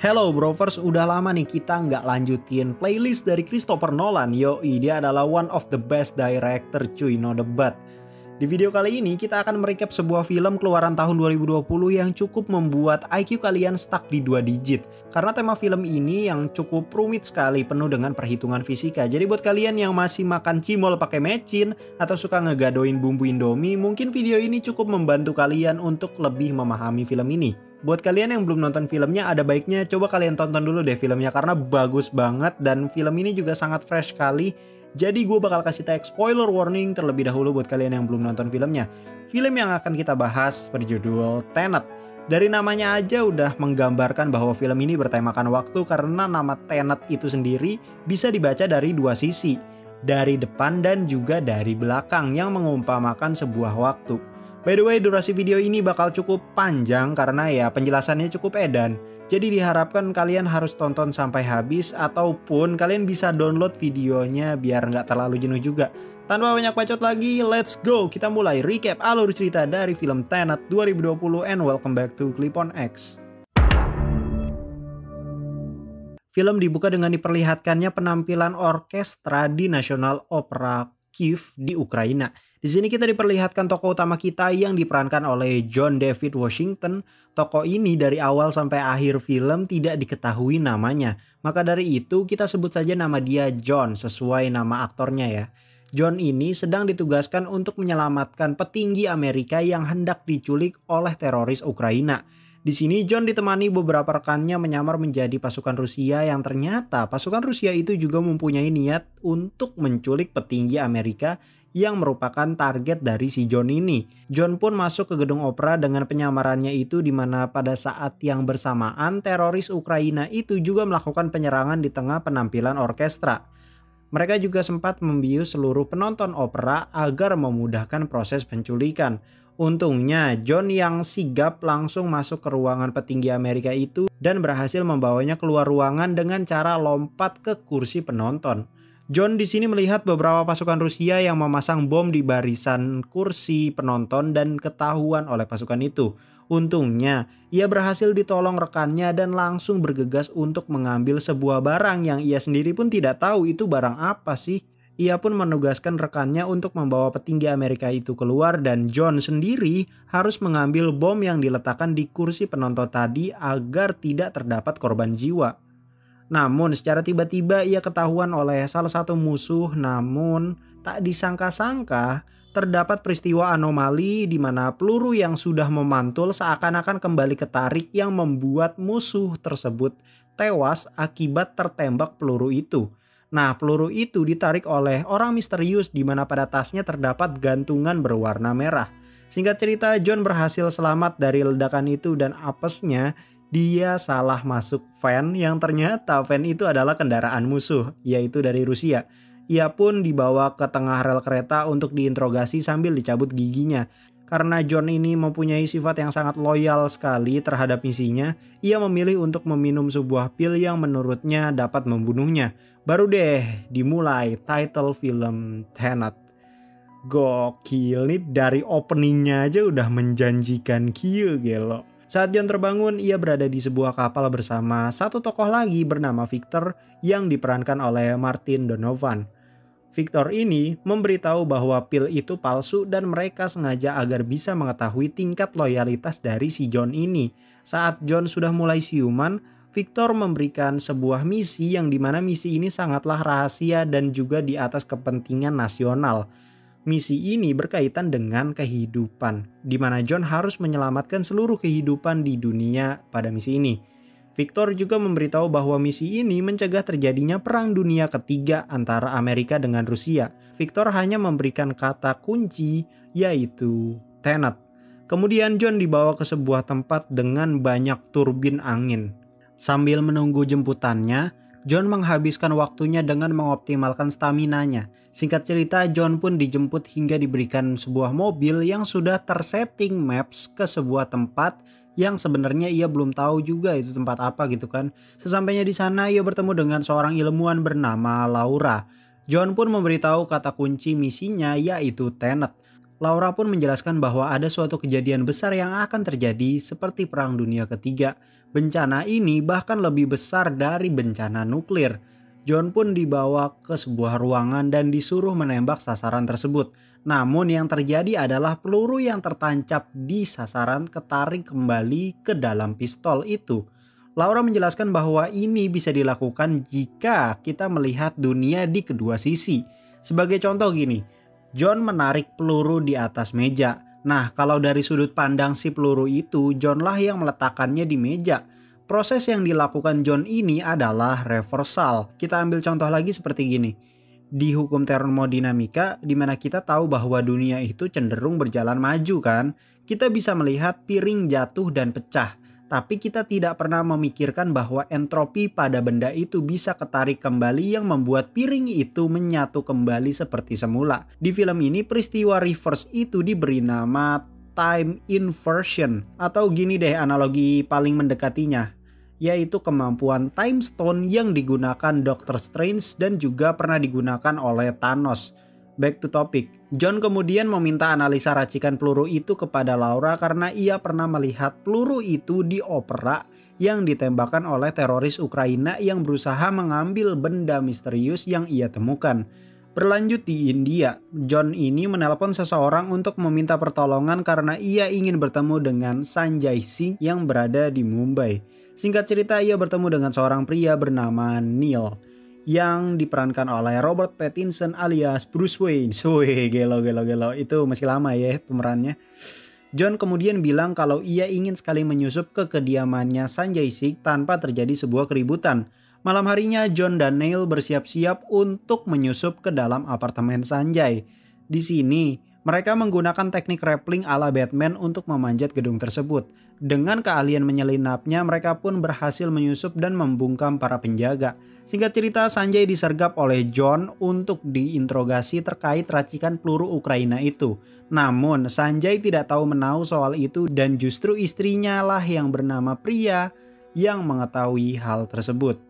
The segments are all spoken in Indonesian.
Hello Brovers, udah lama nih kita nggak lanjutin playlist dari Christopher Nolan. Yoi, dia adalah one of the best director cuy, no debat. Di video kali ini kita akan merecap sebuah film keluaran tahun 2020 yang cukup membuat IQ kalian stuck di 2 digit. Karena tema film ini yang cukup rumit sekali, penuh dengan perhitungan fisika. Jadi buat kalian yang masih makan cimol pakai mecin atau suka ngegadoin bumbu Indomie, mungkin video ini cukup membantu kalian untuk lebih memahami film ini. Buat kalian yang belum nonton filmnya, ada baiknya coba kalian tonton dulu deh filmnya karena bagus banget dan film ini juga sangat fresh sekali. Jadi gue bakal kasih tag spoiler warning terlebih dahulu buat kalian yang belum nonton filmnya. Film yang akan kita bahas berjudul Tenet. Dari namanya aja udah menggambarkan bahwa film ini bertemakan waktu karena nama Tenet itu sendiri bisa dibaca dari 2 sisi. Dari depan dan juga dari belakang yang mengumpamakan sebuah waktu. By the way, durasi video ini bakal cukup panjang karena ya penjelasannya cukup edan. Jadi diharapkan kalian harus tonton sampai habis ataupun kalian bisa download videonya biar nggak terlalu jenuh juga. Tanpa banyak bacot lagi, let's go! Kita mulai recap alur cerita dari film Tenet 2020 and welcome back to Clip on X. Film dibuka dengan diperlihatkannya penampilan orkestra di National Opera Kyiv di Ukraina. Di sini kita diperlihatkan tokoh utama kita yang diperankan oleh John David Washington. Tokoh ini dari awal sampai akhir film tidak diketahui namanya. Maka dari itu kita sebut saja nama dia John sesuai nama aktornya ya. John ini sedang ditugaskan untuk menyelamatkan petinggi Amerika yang hendak diculik oleh teroris Ukraina. Di sini John ditemani beberapa rekannya menyamar menjadi pasukan Rusia yang ternyata pasukan Rusia itu juga mempunyai niat untuk menculik petinggi Amerika yang merupakan target dari si John ini. John pun masuk ke gedung opera dengan penyamarannya itu di mana pada saat yang bersamaan teroris Ukraina itu juga melakukan penyerangan di tengah penampilan orkestra. Mereka juga sempat membius seluruh penonton opera agar memudahkan proses penculikan. Untungnya John yang sigap langsung masuk ke ruangan petinggi Amerika itu dan berhasil membawanya keluar ruangan dengan cara lompat ke kursi penonton. John di sini melihat beberapa pasukan Rusia yang memasang bom di barisan kursi penonton dan ketahuan oleh pasukan itu. Untungnya, ia berhasil ditolong rekannya dan langsung bergegas untuk mengambil sebuah barang yang ia sendiri pun tidak tahu itu barang apa sih. Ia pun menugaskan rekannya untuk membawa petinggi Amerika itu keluar dan John sendiri harus mengambil bom yang diletakkan di kursi penonton tadi agar tidak terdapat korban jiwa. Namun secara tiba-tiba ia ketahuan oleh salah satu musuh, namun tak disangka-sangka terdapat peristiwa anomali di mana peluru yang sudah memantul seakan-akan kembali ketarik yang membuat musuh tersebut tewas akibat tertembak peluru itu. Nah, peluru itu ditarik oleh orang misterius di mana pada tasnya terdapat gantungan berwarna merah. Singkat cerita, John berhasil selamat dari ledakan itu dan apesnya dia salah masuk van yang ternyata van itu adalah kendaraan musuh, yaitu dari Rusia. Ia pun dibawa ke tengah rel kereta untuk diinterogasi sambil dicabut giginya. Karena John ini mempunyai sifat yang sangat loyal sekali terhadap misinya, ia memilih untuk meminum sebuah pil yang menurutnya dapat membunuhnya. Baru deh dimulai title film Tenet. Gokil nih, dari openingnya aja udah menjanjikan kieu gelo. Saat John terbangun, ia berada di sebuah kapal bersama satu tokoh lagi bernama Victor yang diperankan oleh Martin Donovan. Victor ini memberitahu bahwa pil itu palsu dan mereka sengaja agar bisa mengetahui tingkat loyalitas dari si John ini. Saat John sudah mulai siuman, Victor memberikan sebuah misi yang dimana misi ini sangatlah rahasia dan juga di atas kepentingan nasional. Misi ini berkaitan dengan kehidupan, di mana John harus menyelamatkan seluruh kehidupan di dunia pada misi ini. Victor juga memberitahu bahwa misi ini mencegah terjadinya Perang Dunia Ketiga antara Amerika dengan Rusia. Victor hanya memberikan kata kunci, yaitu Tenet. Kemudian John dibawa ke sebuah tempat dengan banyak turbin angin. Sambil menunggu jemputannya, John menghabiskan waktunya dengan mengoptimalkan staminanya. Singkat cerita, John pun dijemput hingga diberikan sebuah mobil yang sudah tersetting maps ke sebuah tempat yang sebenarnya ia belum tahu juga itu tempat apa gitu kan. Sesampainya di sana ia bertemu dengan seorang ilmuwan bernama Laura. John pun memberitahu kata kunci misinya yaitu Tenet. Laura pun menjelaskan bahwa ada suatu kejadian besar yang akan terjadi seperti Perang Dunia Ketiga. Bencana ini bahkan lebih besar dari bencana nuklir. John pun dibawa ke sebuah ruangan dan disuruh menembak sasaran tersebut. Namun yang terjadi adalah peluru yang tertancap di sasaran ketarik kembali ke dalam pistol itu. Laura menjelaskan bahwa ini bisa dilakukan jika kita melihat dunia di kedua sisi. Sebagai contoh gini, John menarik peluru di atas meja. Nah, kalau dari sudut pandang si peluru itu, John lah yang meletakkannya di meja. Proses yang dilakukan John ini adalah reversal. Kita ambil contoh lagi seperti gini. Di hukum termodinamika, di mana kita tahu bahwa dunia itu cenderung berjalan maju kan, kita bisa melihat piring jatuh dan pecah. Tapi kita tidak pernah memikirkan bahwa entropi pada benda itu bisa ketarik kembali yang membuat piring itu menyatu kembali seperti semula. Di film ini peristiwa reverse itu diberi nama time inversion. Atau gini deh analogi paling mendekatinya, yaitu kemampuan time stone yang digunakan Doctor Strange dan juga pernah digunakan oleh Thanos. Back to topic. John kemudian meminta analisa racikan peluru itu kepada Laura karena ia pernah melihat peluru itu di opera yang ditembakkan oleh teroris Ukraina yang berusaha mengambil benda misterius yang ia temukan. Berlanjut di India, John ini menelpon seseorang untuk meminta pertolongan karena ia ingin bertemu dengan Sanjay Singh yang berada di Mumbai. Singkat cerita, ia bertemu dengan seorang pria bernama Neil yang diperankan oleh Robert Pattinson alias Bruce Wayne. Wih, gelo. Itu masih lama ya pemerannya. John kemudian bilang kalau ia ingin sekali menyusup ke kediamannya Sanjay Singh tanpa terjadi sebuah keributan. Malam harinya John dan Neil bersiap-siap untuk menyusup ke dalam apartemen Sanjay. Di sini mereka menggunakan teknik rappelling ala Batman untuk memanjat gedung tersebut. Dengan keahlian menyelinapnya, mereka pun berhasil menyusup dan membungkam para penjaga. Singkat cerita, Sanjay disergap oleh John untuk diinterogasi terkait racikan peluru Ukraina itu. Namun, Sanjay tidak tahu menahu soal itu dan justru istrinya lah yang bernama Priya yang mengetahui hal tersebut.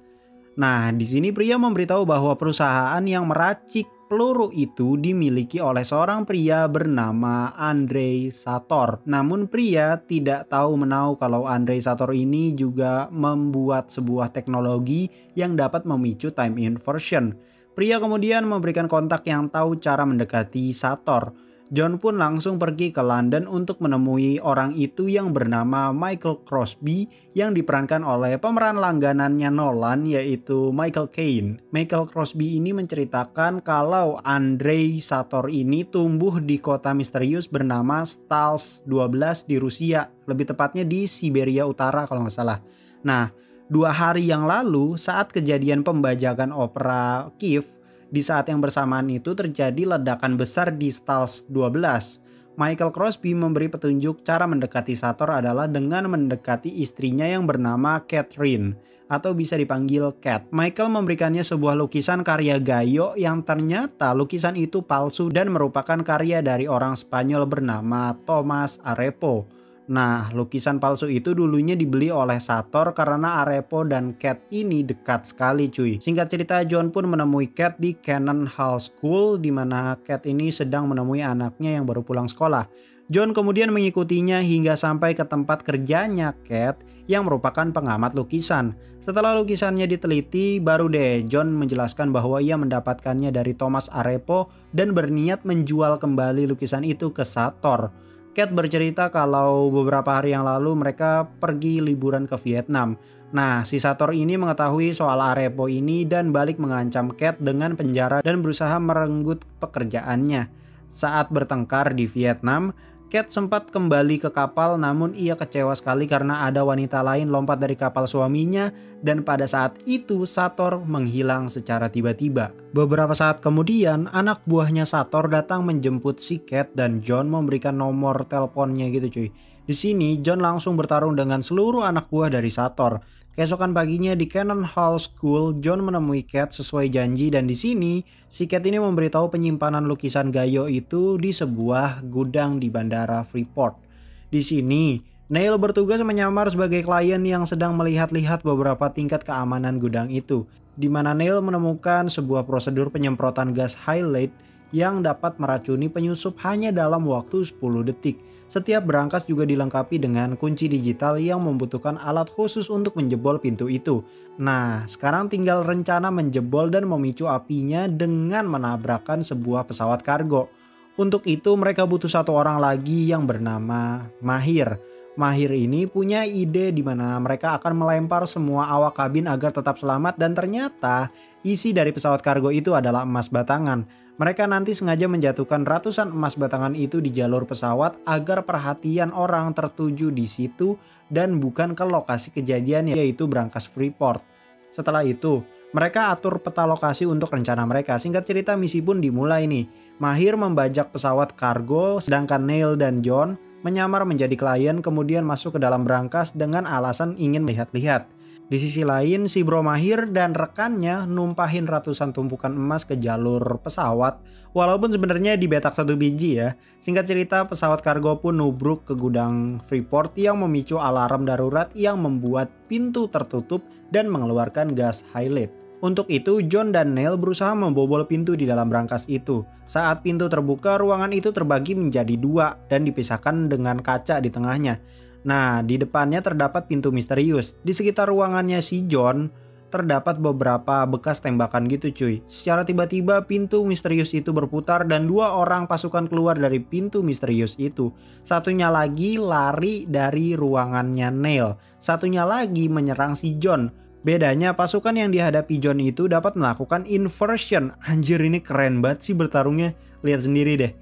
Nah, di sini Priya memberitahu bahwa perusahaan yang meracik peluru itu dimiliki oleh seorang pria bernama Andrei Sator. Namun Priya tidak tahu menahu kalau Andrei Sator ini juga membuat sebuah teknologi yang dapat memicu time inversion. Priya kemudian memberikan kontak yang tahu cara mendekati Sator. John pun langsung pergi ke London untuk menemui orang itu yang bernama Michael Crosby yang diperankan oleh pemeran langganannya Nolan yaitu Michael Caine. Michael Crosby ini menceritakan kalau Andrei Sator ini tumbuh di kota misterius bernama Stals 12 di Rusia, lebih tepatnya di Siberia Utara kalau nggak salah. Nah, 2 hari yang lalu saat kejadian pembajakan opera Kiev, di saat yang bersamaan itu terjadi ledakan besar di Stals 12. Michael Crosby memberi petunjuk cara mendekati Sator adalah dengan mendekati istrinya yang bernama Catherine atau bisa dipanggil Cat. Michael memberikannya sebuah lukisan karya Gayo yang ternyata lukisan itu palsu dan merupakan karya dari orang Spanyol bernama Tomás Arepo. Nah, lukisan palsu itu dulunya dibeli oleh Sator karena Arepo dan Cat ini dekat sekali cuy. Singkat cerita, John pun menemui Cat di Cannon Hall School di mana Cat ini sedang menemui anaknya yang baru pulang sekolah. John kemudian mengikutinya hingga sampai ke tempat kerjanya Cat yang merupakan pengamat lukisan. Setelah lukisannya diteliti, baru deh John menjelaskan bahwa ia mendapatkannya dari Tomás Arepo dan berniat menjual kembali lukisan itu ke Sator. Cat bercerita kalau beberapa hari yang lalu mereka pergi liburan ke Vietnam. Nah, si Sator ini mengetahui soal Arepo ini dan balik mengancam Cat dengan penjara dan berusaha merenggut pekerjaannya. Saat bertengkar di Vietnam, Cat sempat kembali ke kapal namun ia kecewa sekali karena ada wanita lain lompat dari kapal suaminya dan pada saat itu Sator menghilang secara tiba-tiba. Beberapa saat kemudian anak buahnya Sator datang menjemput si Cat dan John memberikan nomor teleponnya gitu cuy. Di sini John langsung bertarung dengan seluruh anak buah dari Sator. Keesokan paginya di Cannon Hall School, John menemui Cat sesuai janji dan di sini si Cat ini memberitahu penyimpanan lukisan Gayo itu di sebuah gudang di Bandara Freeport. Di sini, Neil bertugas menyamar sebagai klien yang sedang melihat-lihat beberapa tingkat keamanan gudang itu, di mana Neil menemukan sebuah prosedur penyemprotan gas highlight yang dapat meracuni penyusup hanya dalam waktu 10 detik. Setiap berangkas juga dilengkapi dengan kunci digital yang membutuhkan alat khusus untuk menjebol pintu itu. Nah, sekarang tinggal rencana menjebol dan memicu apinya dengan menabrakkan sebuah pesawat kargo. Untuk itu mereka butuh satu orang lagi yang bernama Mahir. Mahir ini punya ide di mana mereka akan melempar semua awak kabin agar tetap selamat, dan ternyata isi dari pesawat kargo itu adalah emas batangan. Mereka nanti sengaja menjatuhkan ratusan emas batangan itu di jalur pesawat agar perhatian orang tertuju di situ dan bukan ke lokasi kejadian, yaitu berangkas Freeport. Setelah itu, mereka atur peta lokasi untuk rencana mereka. Singkat cerita, misi pun dimulai nih. Mahir membajak pesawat kargo, sedangkan Neil dan John menyamar menjadi klien kemudian masuk ke dalam berangkas dengan alasan ingin melihat-lihat. Di sisi lain, si Bro Mahir dan rekannya numpahin ratusan tumpukan emas ke jalur pesawat, walaupun sebenarnya dibetak satu biji ya. Singkat cerita, pesawat kargo pun nubruk ke gudang Freeport yang memicu alarm darurat yang membuat pintu tertutup dan mengeluarkan gas high-lead. Untuk itu, John dan Neil berusaha membobol pintu di dalam berangkas itu. Saat pintu terbuka, ruangan itu terbagi menjadi dua dan dipisahkan dengan kaca di tengahnya. Nah, di depannya terdapat pintu misterius. Di sekitar ruangannya si John terdapat beberapa bekas tembakan gitu cuy. Secara tiba-tiba pintu misterius itu berputar dan dua orang pasukan keluar dari pintu misterius itu. Satunya lagi lari dari ruangannya Neil. Satunya lagi menyerang si John. Bedanya pasukan yang dihadapi John itu dapat melakukan inversion. Anjir, ini keren banget sih bertarungnya. Lihat sendiri deh.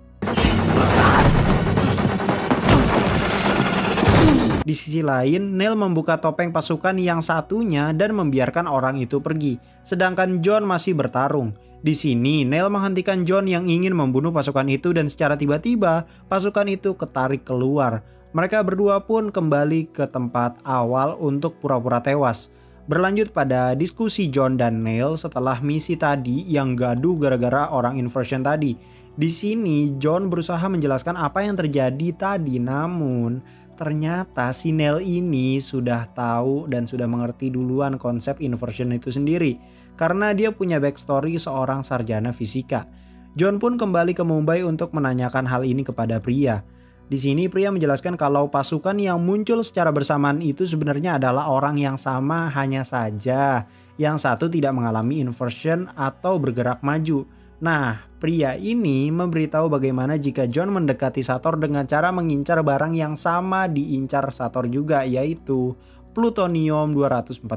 Di sisi lain, Neil membuka topeng pasukan yang satunya dan membiarkan orang itu pergi. Sedangkan John masih bertarung. Di sini, Neil menghentikan John yang ingin membunuh pasukan itu dan secara tiba-tiba pasukan itu ketarik keluar. Mereka berdua pun kembali ke tempat awal untuk pura-pura tewas. Berlanjut pada diskusi John dan Neil setelah misi tadi yang gaduh gara-gara orang inversion tadi. Di sini, John berusaha menjelaskan apa yang terjadi tadi, namun ternyata si Neil ini sudah tahu dan sudah mengerti duluan konsep inversion itu sendiri karena dia punya backstory seorang sarjana fisika. John pun kembali ke Mumbai untuk menanyakan hal ini kepada pria. Di sini pria menjelaskan kalau pasukan yang muncul secara bersamaan itu sebenarnya adalah orang yang sama, hanya saja yang satu tidak mengalami inversion atau bergerak maju. Nah, pria ini memberitahu bagaimana jika John mendekati Sator dengan cara mengincar barang yang sama diincar Sator juga, yaitu plutonium 241.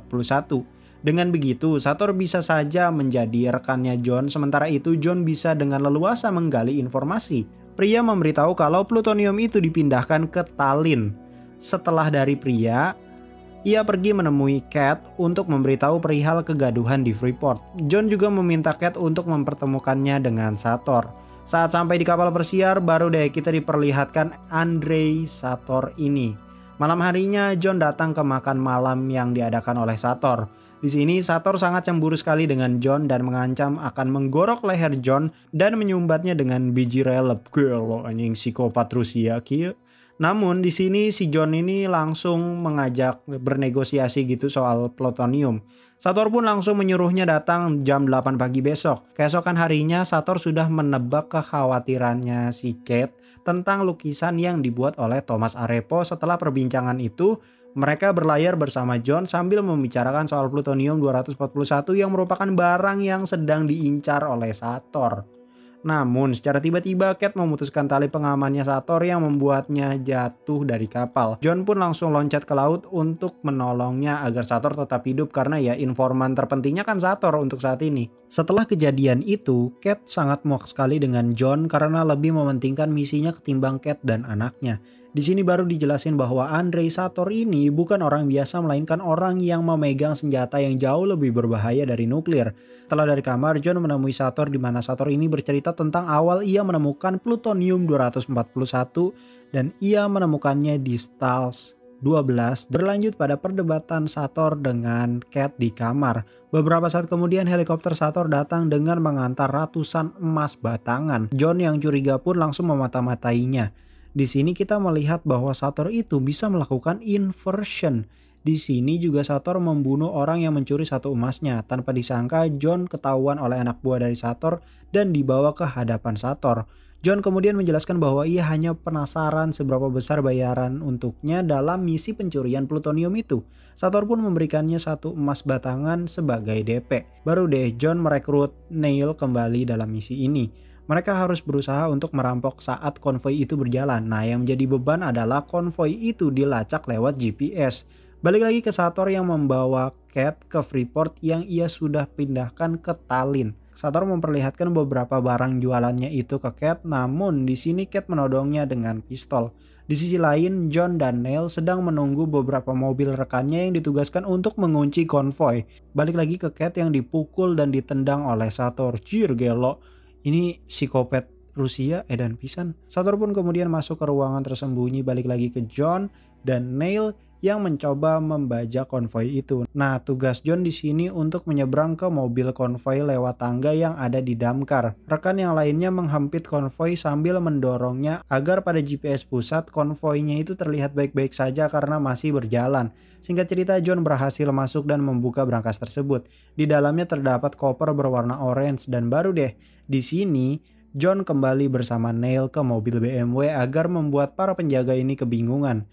Dengan begitu, Sator bisa saja menjadi rekannya John, sementara itu John bisa dengan leluasa menggali informasi. Pria memberitahu kalau plutonium itu dipindahkan ke Tallinn. Setelah dari pria, ia pergi menemui Cat untuk memberitahu perihal kegaduhan di Freeport. John juga meminta Cat untuk mempertemukannya dengan Sator. Saat sampai di kapal persiar, baru deh kita diperlihatkan Andrei Sator ini. Malam harinya, John datang ke makan malam yang diadakan oleh Sator. Di sini, Sator sangat cemburu sekali dengan John dan mengancam akan menggorok leher John dan menyumbatnya dengan biji relep. Gelo anjing psikopat Rusia kieu. Namun di sini si John ini langsung mengajak bernegosiasi gitu soal plutonium. Sator pun langsung menyuruhnya datang jam 8 pagi besok. Keesokan harinya Sator sudah menebak kekhawatirannya si Kate tentang lukisan yang dibuat oleh Thomas Arepo. Setelah perbincangan itu, mereka berlayar bersama John sambil membicarakan soal plutonium 241 yang merupakan barang yang sedang diincar oleh Sator. Namun secara tiba-tiba Cat memutuskan tali pengamannya Sator yang membuatnya jatuh dari kapal. John pun langsung loncat ke laut untuk menolongnya agar Sator tetap hidup karena ya informan terpentingnya kan Sator untuk saat ini. Setelah kejadian itu, Cat sangat muak sekali dengan John karena lebih mementingkan misinya ketimbang Cat dan anaknya. Di sini baru dijelasin bahwa Andrei Sator ini bukan orang biasa melainkan orang yang memegang senjata yang jauh lebih berbahaya dari nuklir. Setelah dari kamar, John menemui Sator di mana Sator ini bercerita tentang awal ia menemukan plutonium 241 dan ia menemukannya di Stals 12. Berlanjut pada perdebatan Sator dengan Cat di kamar. Beberapa saat kemudian helikopter Sator datang dengan mengantar ratusan emas batangan. John yang curiga pun langsung memata-matainya. Di sini kita melihat bahwa Sator itu bisa melakukan inversion. Di sini juga Sator membunuh orang yang mencuri satu emasnya. Tanpa disangka, John ketahuan oleh anak buah dari Sator dan dibawa ke hadapan Sator. John kemudian menjelaskan bahwa ia hanya penasaran seberapa besar bayaran untuknya dalam misi pencurian plutonium itu. Sator pun memberikannya satu emas batangan sebagai DP. Baru deh John merekrut Neil kembali dalam misi ini. Mereka harus berusaha untuk merampok saat konvoi itu berjalan. Nah, yang menjadi beban adalah konvoi itu dilacak lewat GPS. Balik lagi ke Sator yang membawa Cat ke Freeport yang ia sudah pindahkan ke Tallinn. Sator memperlihatkan beberapa barang jualannya itu ke Cat, namun di sini Cat menodongnya dengan pistol. Di sisi lain, John dan Neil sedang menunggu beberapa mobil rekannya yang ditugaskan untuk mengunci konvoi. Balik lagi ke Cat yang dipukul dan ditendang oleh Sator. Jir gelo, ini psikopat Rusia edan pisan. Sator pun kemudian masuk ke ruangan tersembunyi, balik lagi ke John dan Neil yang mencoba membajak konvoi itu. Nah, tugas John di sini untuk menyeberang ke mobil konvoi lewat tangga yang ada di damkar. Rekan yang lainnya menghempit konvoi sambil mendorongnya agar pada GPS pusat konvoinya itu terlihat baik-baik saja karena masih berjalan. Singkat cerita, John berhasil masuk dan membuka brankas tersebut. Di dalamnya terdapat koper berwarna orange dan baru deh di sini John kembali bersama Neil ke mobil BMW agar membuat para penjaga ini kebingungan.